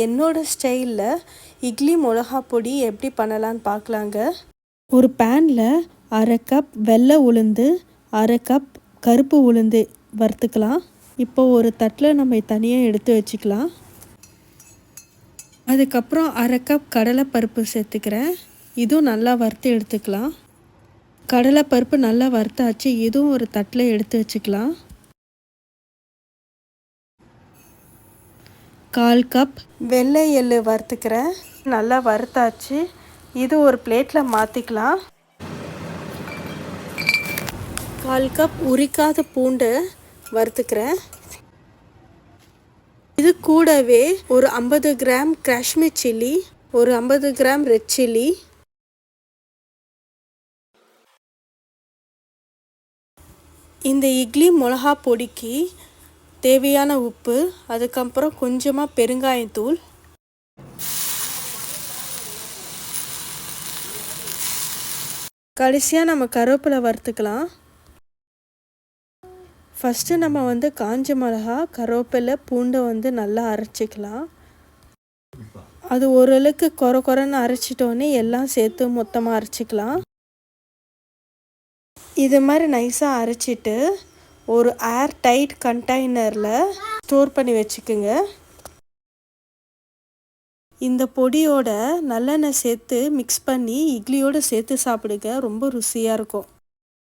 என்னோட ஸ்டைலில் இட்லி மிளகா பொடி எப்படி பண்ணலான்னு பார்க்கலாங்க. ஒரு பேனில் 1/2 கப் வெள்ளை உளுந்து, 1/2 கப் கருப்பு உளுந்து வறுத்துக்கலாம். இப்போ ஒரு தட்டில் நம்ம தனியாக எடுத்து வச்சுக்கலாம். அதுக்கப்புறம் 1/2 கப் கடலைப்பருப்பு சேர்த்துக்கிறேன். இதுவும் நல்லா வறுத்து எடுத்துக்கலாம். கடலைப்பருப்பு நல்லா வறுத்தாச்சு. இதுவும் ஒரு தட்டில் எடுத்து வச்சுக்கலாம். 1/4 கப் வெள்ளை எள்ளு வறுத்துக்கிறேன். நல்லா வறுத்தாச்சு. இது ஒரு பிளேட்டில் மாற்றிக்கலாம். 1/4 கப் உரிக்காத பூண்டு வறுத்துக்கிறேன். இது கூடவே ஒரு 50 கிராம் காஷ்மீர் சில்லி, ஒரு 50 கிராம் ரெட் சில்லி, இந்த இட்லி மிளகா பொடிக்கு தேவையான உப்பு, அதுக்கப்புறம் கொஞ்சமாக பெருங்காயத்தூள், கடைசியாக நம்ம கருவேப்பிலை வறுத்துக்கலாம். ஃபஸ்ட்டு நம்ம காஞ்ச மிளகா, கருவேப்பிலை, பூண்டை நல்லா அரைச்சிக்கலாம். அது ஓரளவுக்கு கொரன்னு அரைச்சிட்டோன்னே எல்லாம் சேர்த்து மொத்தமாக அரைச்சிக்கலாம். இது மாதிரி நைஸாக அரைச்சிட்டு ஒரு ஏர் டைட் கண்டெய்னரில் ஸ்டோர் பண்ணி வச்சுக்குங்க. இந்த பொடியோட நல்லெண்ணெய் சேர்த்து மிக்ஸ் பண்ணி இட்லியோடு சேர்த்து சாப்பிடுங்க. ரொம்ப ருசியாக இருக்கும்.